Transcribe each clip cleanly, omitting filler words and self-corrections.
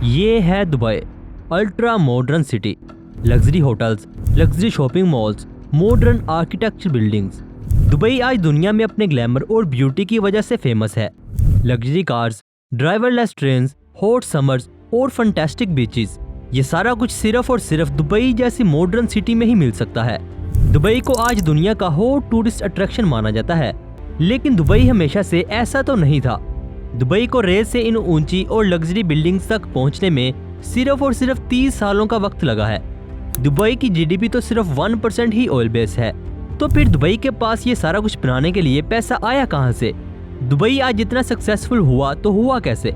ये है Dubai, ultra modern city. Luxury hotels, luxury shopping malls, modern architecture buildings. Dubai आज दुनिया में अपने ग्लैमर और ब्यूटी की वजह से फेमस है। Luxury cars, driverless trains, hot summers और फंटेस्टिक बीचेस, ये सारा कुछ सिर्फ और सिर्फ दुबई जैसी मॉडर्न सिटी में ही मिल सकता है। दुबई को आज दुनिया का हॉट टूरिस्ट अट्रैक्शन माना जाता है, लेकिन दुबई हमेशा से ऐसा तो नहीं था। दुबई को रेल से इन ऊंची और लग्जरी बिल्डिंग्स तक पहुंचने में सिर्फ और सिर्फ 30 सालों का वक्त लगा है। दुबई की जीडीपी तो सिर्फ 1% ही ऑयल बेस है, तो फिर दुबई के पास ये सारा कुछ बनाने के लिए पैसा आया कहां से? दुबई आज जितना सक्सेसफुल हुआ तो हुआ कैसे?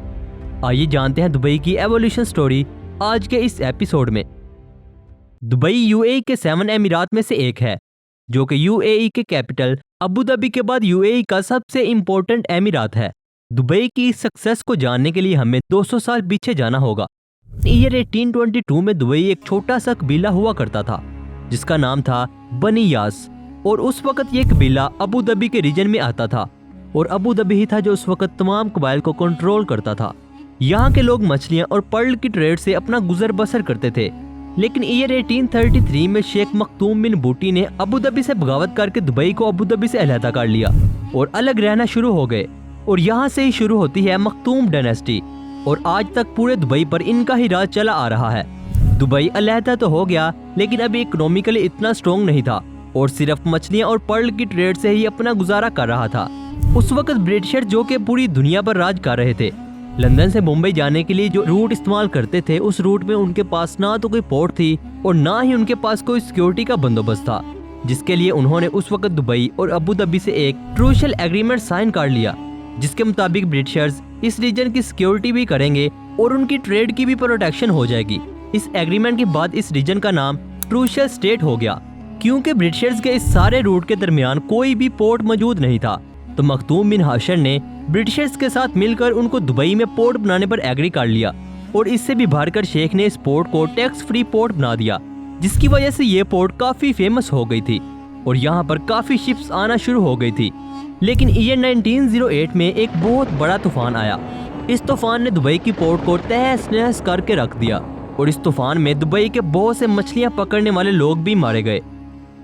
आइए जानते हैं दुबई की एवोल्यूशन स्टोरी आज के इस एपिसोड में। दुबई यूएई के 7 अमीरात में से एक है, जो कि यूएई के कैपिटल अबू धाबी के बाद यूएई का सबसे इम्पोर्टेंट अमीरात है। दुबई की सक्सेस को जानने के लिए हमें 200 साल पीछे जाना होगा। ईयर 1822 में दुबई एक छोटा सा कबीला हुआ करता था, जिसका नाम था बनी यास, और उस वक्त ये कबीला अबू धाबी के रीजन में आता था, और अबू धाबी ही था जो उस वक्त तमाम कबाइल को कंट्रोल करता था। यहाँ के लोग मछलियाँ और पर्ल की ट्रेड से अपना गुजर बसर करते थे। लेकिन ईयर 1833 में शेख मखदूम बिन बूटी ने अबू धाबी से बगावत करके दुबई को अबू धाबी से अलहदा कर लिया और अलग रहना शुरू हो गए, और यहाँ से ही शुरू होती है मखदूम डायनेस्टी, और आज तक पूरे दुबई पर इनका ही राज चला आ रहा है। दुबई अलहदा तो हो गया, लेकिन अभी इकोनॉमिकली इतना स्ट्रॉन्ग नहीं था और सिर्फ मछलियाँ और पर्ल की ट्रेड से ही अपना गुजारा कर रहा था। उस वक्त ब्रिटिशर जो कि पूरी दुनिया पर राज कर रहे थे, लंदन से मुंबई जाने के लिए जो रूट इस्तेमाल करते थे, उस रूट में उनके पास ना तो कोई पोर्ट थी और ना ही उनके पास कोई सिक्योरिटी का बंदोबस्त था, जिसके लिए उन्होंने उस वक्त दुबई और अबू धाबी से एक क्रूशियल एग्रीमेंट साइन कर लिया, जिसके मुताबिक ब्रिटिशर्स इस रीजन की सिक्योरिटी भी करेंगे और उनकी ट्रेड की भी प्रोटेक्शन हो जाएगी। इस एग्रीमेंट के बाद इस रीजन का नाम क्रूशियल स्टेट हो गया, क्योंकि ब्रिटिशर्स के इस सारे रूट के दरमियान कोई भी पोर्ट मौजूद नहीं था। तो मखदूम बिन हाशर ने ब्रिटिशर्स के साथ मिलकर उनको दुबई में पोर्ट बनाने पर एग्री कर लिया, और इससे भी बढ़कर शेख ने इस पोर्ट को टैक्स फ्री पोर्ट बना दिया, जिसकी वजह से ये पोर्ट काफी फेमस हो गई थी और यहाँ पर काफी शिप्स आना शुरू हो गई थी। लेकिन ईयर 1908 में एक बहुत बड़ा तूफान आया। इस तूफान ने दुबई की पोर्ट को तहस नहस करके रख दिया, और इस तूफान में दुबई के बहुत से मछलियां पकड़ने वाले लोग भी मारे गए।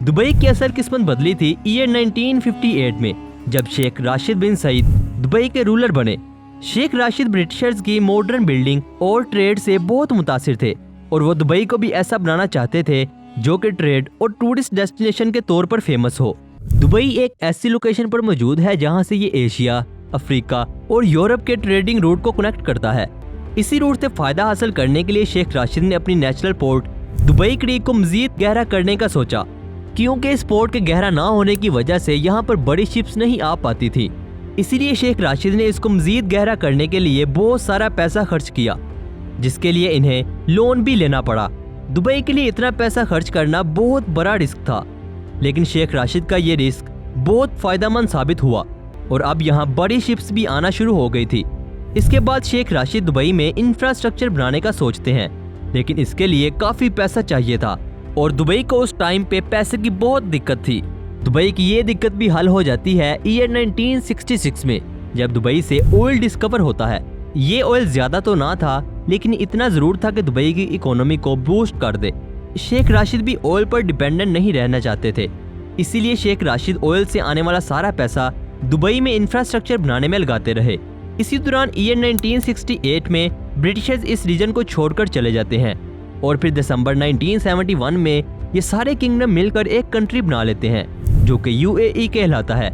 दुबई की असर किस्मत बदली थी ईयर 1958 में, जब शेख राशिद बिन सईद दुबई के रूलर बने। शेख राशिद ब्रिटिशर्स की मॉडर्न बिल्डिंग और ट्रेड से बहुत मुतासिर थे, और वो दुबई को भी ऐसा बनाना चाहते थे जो कि ट्रेड और टूरिस्ट डेस्टिनेशन के तौर पर फेमस हो। दुबई एक ऐसी लोकेशन पर मौजूद है जहां से ये एशिया, अफ्रीका और यूरोप के ट्रेडिंग रूट को कनेक्ट करता है। इसी रूट से फायदा हासिल करने के लिए शेख राशिद ने अपनी नेशनल पोर्ट दुबई क्रीक को मजीद गहरा करने का सोचा, क्योंकि इस पोर्ट के गहरा ना होने की वजह से यहाँ पर बड़ी शिप्स नहीं आ पाती थी। इसीलिए शेख राशिद ने इसको मजीद गहरा करने के लिए बहुत सारा पैसा खर्च किया, जिसके लिए इन्हें लोन भी लेना पड़ा। दुबई के लिए इतना पैसा खर्च करना बहुत बड़ा रिस्क था, लेकिन शेख राशिद का ये रिस्क बहुत फायदेमंद साबित हुआ, और अब यहाँ बड़ी शिप्स भी आना शुरू हो गई थी। इसके बाद शेख राशिद दुबई में इंफ्रास्ट्रक्चर बनाने का सोचते हैं, लेकिन इसके लिए काफी पैसा चाहिए था, और दुबई को उस टाइम पे पैसे की बहुत दिक्कत थी। दुबई की ये दिक्कत भी हल हो जाती है ईयर 1966 में, जब दुबई से ऑयल डिस्कवर होता है। ये ऑयल ज्यादा तो ना था, लेकिन इतना जरूर था कि दुबई की इकोनॉमी को बूस्ट कर दे। शेख राशिद भी ऑयल पर डिपेंडेंट नहीं रहना चाहते थे, इसीलिए शेख राशिद ऑयल से आने वाला सारा पैसा दुबई में इंफ्रास्ट्रक्चर बनाने में लगाते रहे। इसी दौरान ईयर 1968 में ब्रिटिशर्स इस रीजन को छोड़कर चले जाते हैं, और फिर दिसंबर 1971 में ये सारे किंगडम मिलकर एक कंट्री बना लेते हैं, जो कि यूएई कहलाता है।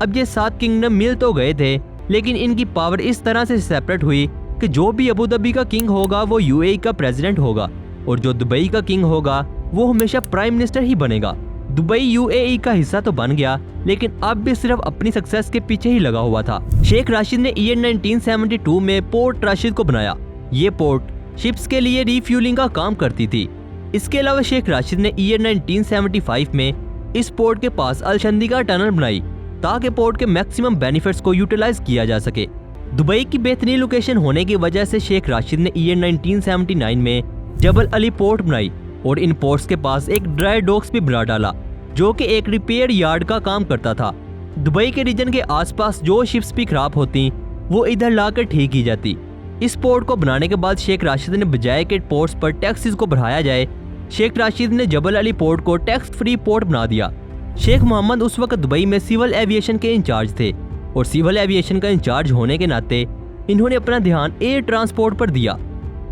अब ये 7 किंगडम मिल तो गए थे, लेकिन इनकी पावर इस तरह से सेपरेट हुई कि जो भी अबू धाबी का किंग होगा वो यूएई का प्रेसिडेंट होगा, और जो दुबई का किंग होगा वो हमेशा प्राइम मिनिस्टर ही बनेगा। दुबई यूएई का हिस्सा तो बन गया, लेकिन अब भी सिर्फ अपनी सक्सेस के पीछे ही लगा हुआ था। शेख राशिद ने ईयर 1972 में पोर्ट राशिद को बनाया। ये पोर्ट शिप्स के लिए रिफ्यूलिंग का काम करती थी। इसके अलावा शेख राशिद ने ईयर 1975 में इस पोर्ट के पास अलशंदिका टनल बनाई, ताकि पोर्ट के मैक्सिमम बेनिफिट्स को यूटिलाइज किया जा सके। दुबई की बेहतरीन लोकेशन होने की वजह से शेख राशिद ने ईयर 1979 में जबल अली पोर्ट बनाई, और इन पोर्ट्स के पास एक ड्राई डॉक्स भी बना डाला, जो कि एक रिपेयर यार्ड का काम करता था। दुबई के रीजन के आसपास जो शिप्स भी खराब होती वो इधर लाकर ठीक की जाती, इस पोर्ट को बनाने के बाद शेख राशिद ने बजाय के पोर्ट्स पर टैक्सेस को बढ़ाया जाए, शेख राशिद ने जबल अली पोर्ट को टैक्स फ्री पोर्ट बना दिया। शेख मोहम्मद उस वक्त दुबई में सिविल एविएशन के इंचार्ज थे और सिविल एविएशन का इंचार्ज होने के नाते इन्होंने अपना ध्यान एयर ट्रांसपोर्ट पर दिया।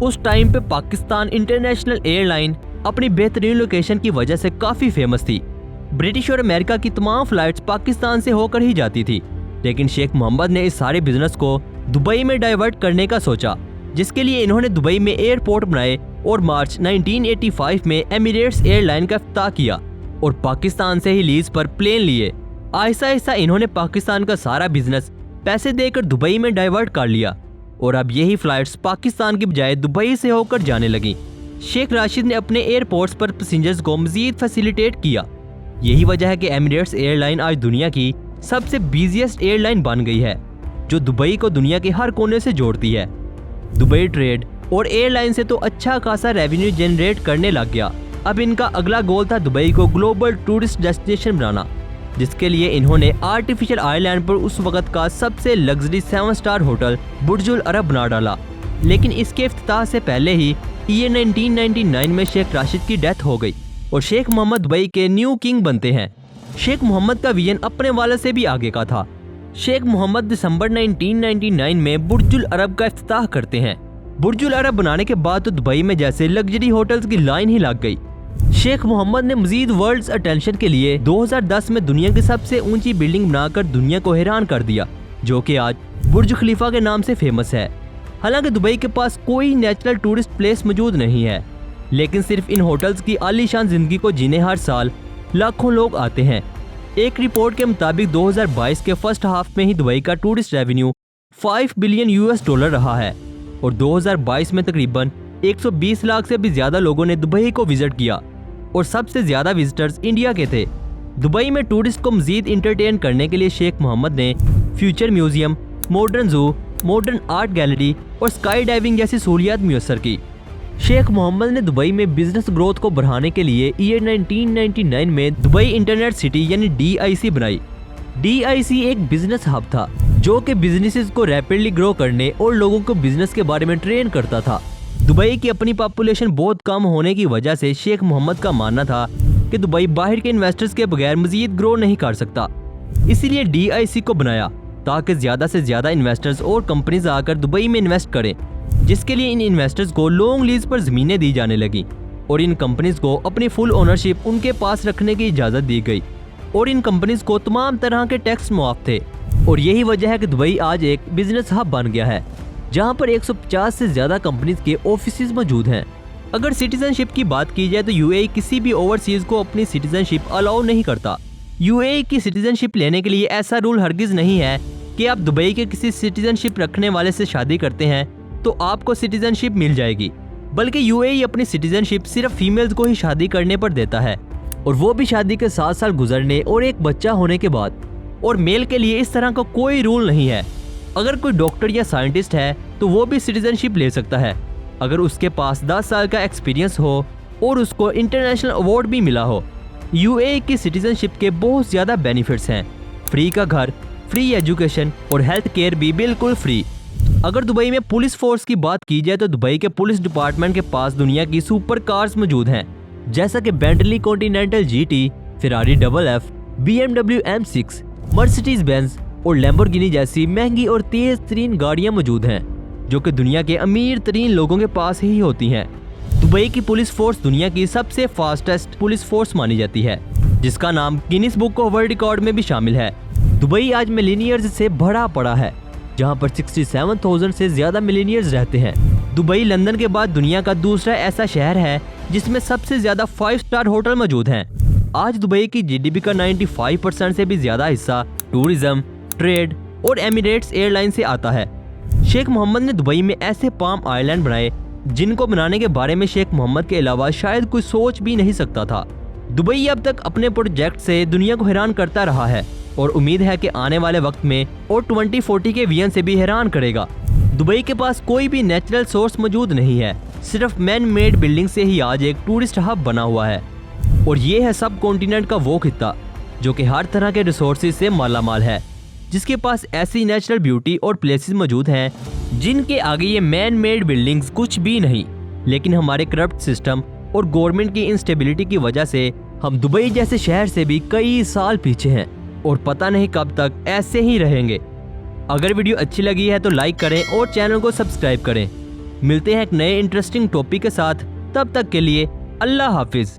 उस टाइम पे पाकिस्तान इंटरनेशनल एयरलाइन अपनी बेहतरीन लोकेशन की वजह से काफ़ी फेमस थी। ब्रिटिश और अमेरिका की तमाम फ्लाइट्स पाकिस्तान से होकर ही जाती थी, लेकिन शेख मोहम्मद ने इस सारे बिजनेस को दुबई में डाइवर्ट करने का सोचा, जिसके लिए इन्होंने दुबई में एयरपोर्ट बनाए और मार्च 1985 में एमिरेट्स एयरलाइन का इफ्तिताह किया और पाकिस्तान से ही लीज पर प्लेन लिए। आहिस्ता आहिस्ता इन्होंने पाकिस्तान का सारा बिजनेस पैसे देकर दुबई में डाइवर्ट कर लिया और अब यही फ्लाइट्स पाकिस्तान की बजाय दुबई से होकर जाने लगी। शेख राशिद ने अपने एयरपोर्ट्स पर पैसेंजर्स को मजीद फैसिलिटेट किया। यही वजह है कि एमिरेट्स एयरलाइन आज दुनिया की सबसे बिजिएस्ट एयरलाइन बन गई है, जो दुबई को दुनिया के हर कोने से जोड़ती है। दुबई ट्रेड और एयरलाइन से तो अच्छा खासा रेवेन्यू जनरेट करने लग गया। अब इनका अगला गोल था दुबई को ग्लोबल टूरिस्ट डेस्टिनेशन बनाना, जिसके लिए इन्होंने आर्टिफिशियल आइलैंड पर उस वक्त का सबसे लग्जरी 7 स्टार होटल बुर्जुल अरब बना डाला। लेकिन इसके इफ्तिताह से पहले ही ईयर 1999 में शेख राशिद की डेथ हो गई और शेख मोहम्मद दुबई के न्यू किंग बनते हैं। शेख मोहम्मद का विजन अपने वाले से भी आगे का था। शेख मोहम्मद दिसंबर 1999 में बुर्जुल अरब का इफ्तिताह करते हैं। बुर्जुल अरब बनाने के बाद तो दुबई में जैसे लग्जरी होटल्स की लाइन ही लग गई। शेख मोहम्मद ने मजीद वर्ल्ड्स अटेंशन के लिए 2010 में दुनिया की सबसे ऊंची बिल्डिंग बनाकर दुनिया को हैरान कर दिया, जो कि आज बुर्ज खलीफा के नाम से फेमस है। हालांकि दुबई के पास कोई नेचुरल टूरिस्ट प्लेस मौजूद नहीं है, लेकिन सिर्फ इन होटल्स की आलीशान जिंदगी को जीने हर साल लाखों लोग आते हैं। एक रिपोर्ट के मुताबिक 2022 के फर्स्ट हाफ में ही दुबई का tourist revenue 5 billion US dollar रहा है और 2022 में तकरीबन 120 लाख से भी ज्यादा लोगों ने दुबई को विजिट किया और सबसे ज्यादा विजिटर्स इंडिया के थे। दुबई में टूरिस्ट को मजीद इंटरटेन करने के लिए शेख मोहम्मद ने फ्यूचर म्यूजियम, मॉडर्न जू, मॉडर्न आर्ट गैलरी और स्काई डाइविंग जैसी सहूलियात मुयस्सर की। शेख मोहम्मद ने दुबई में बिजनेस ग्रोथ को बढ़ाने के लिए ईयर 1999 में दुबई इंटरनेट सिटी यानी DIC बनाई। DIC एक बिजनेस हब था जो कि बिजनेसेस को रैपिडली ग्रो करने और लोगों को बिजनेस के बारे में ट्रेन करता था। दुबई की अपनी पॉपुलेशन बहुत कम होने की वजह से शेख मोहम्मद का मानना था कि दुबई बाहर के इन्वेस्टर्स के बगैर मजीद ग्रो नहीं कर सकता, इसीलिए DIC को बनाया ताकि ज्यादा से ज्यादा इन्वेस्टर्स और कंपनीज आकर दुबई में इन्वेस्ट करें, जिसके लिए इन इन्वेस्टर्स को लॉन्ग लीज पर जमीनें दी जाने लगी और इन कंपनीज को अपनी फुल ओनरशिप उनके पास रखने की इजाजत दी गई और इन कंपनीज को तमाम तरह के टैक्स मुआफ थे। और यही वजह है कि दुबई आज एक बिजनेस हब बन गया है, जहां पर 150 से ज्यादा कंपनीज के ऑफिसेज मौजूद हैं। अगर सिटीजनशिप की बात की जाए तो UAE किसी भी ओवरसीज को अपनी सिटीजनशिप अलाउ नहीं करता। UAE की सिटीजनशिप लेने के लिए ऐसा रूल हरगिज नहीं है कि आप दुबई के किसी सिटीजनशिप रखने वाले से शादी करते हैं तो आपको सिटीजनशिप मिल जाएगी, बल्कि UAE अपनी सिटीजनशिप सिर्फ फीमेल्स को ही शादी करने पर देता है और वो भी शादी के 7 साल गुजरने और एक बच्चा होने के बाद। और मेल के लिए इस तरह का कोई रूल नहीं है। अगर कोई डॉक्टर या साइंटिस्ट है तो वो भी सिटीजनशिप ले सकता है अगर उसके पास 10 साल का एक्सपीरियंस हो और उसको इंटरनेशनल अवार्ड भी मिला हो। UAE की सिटीजनशिप के बहुत ज़्यादा बेनिफिट्स हैं। फ्री का घर, फ्री एजुकेशन और हेल्थ केयर भी बिल्कुल फ्री। अगर दुबई में पुलिस फोर्स की बात की जाए तो दुबई के पुलिस डिपार्टमेंट के पास दुनिया की सुपर कार्स मौजूद हैं, जैसा कि Bentley continental GT, Ferrari FF, BMW M6, Mercedes Benz और लैम्बोर्गिनी जैसी महंगी और तेज तरीन गाड़ियां मौजूद हैं, जो कि दुनिया के अमीर तरीन लोगों के पास ही होती हैं। दुबई की पुलिस फोर्स दुनिया की सबसे फास्टेस्ट पुलिस फोर्स मानी जाती है, जिसका नाम Guinness book of world record में भी शामिल है। दुबई आज मिलीनियर्स से भरा पड़ा है, जहां पर 67,000 से ज्यादा मिलीनियर्स रहते हैं। दुबई लंदन के बाद दुनिया का दूसरा ऐसा शहर है जिसमें सबसे ज्यादा 5 स्टार होटल मौजूद हैं। आज दुबई की GDP का 95% से भी ज्यादा हिस्सा टूरिज्म, ट्रेड और एमिरेट्स एयरलाइन से आता है। शेख मोहम्मद ने दुबई में ऐसे पाम आइलैंड बनाए जिनको बनाने के बारे में शेख मोहम्मद के अलावा शायद कोई सोच भी नहीं सकता था। दुबई अब तक अपने प्रोजेक्ट से दुनिया को हैरान करता रहा है और उम्मीद है कि आने वाले वक्त में और 2040 के विजन से भी हैरान करेगा। दुबई के पास कोई भी नेचुरल सोर्स मौजूद नहीं है, सिर्फ मैन मेड बिल्डिंग से ही आज एक टूरिस्ट हब बना हुआ है। और ये है सब कॉन्टिनेंट का वो खित्ता जो कि हर तरह के रिसोर्सेज से माला माल है, जिसके पास ऐसी नेचुरल ब्यूटी और प्लेसेस मौजूद हैं जिनके आगे ये मैन मेड बिल्डिंग्स कुछ भी नहीं। लेकिन हमारे करप्ट सिस्टम और गवर्नमेंट की इंस्टेबिलिटी की वजह से हम दुबई जैसे शहर से भी कई साल पीछे हैं और पता नहीं कब तक ऐसे ही रहेंगे। अगर वीडियो अच्छी लगी है तो लाइक करें और चैनल को सब्सक्राइब करें। मिलते हैं एक नए इंटरेस्टिंग टॉपिक के साथ, तब तक के लिए अल्लाह हाफिज।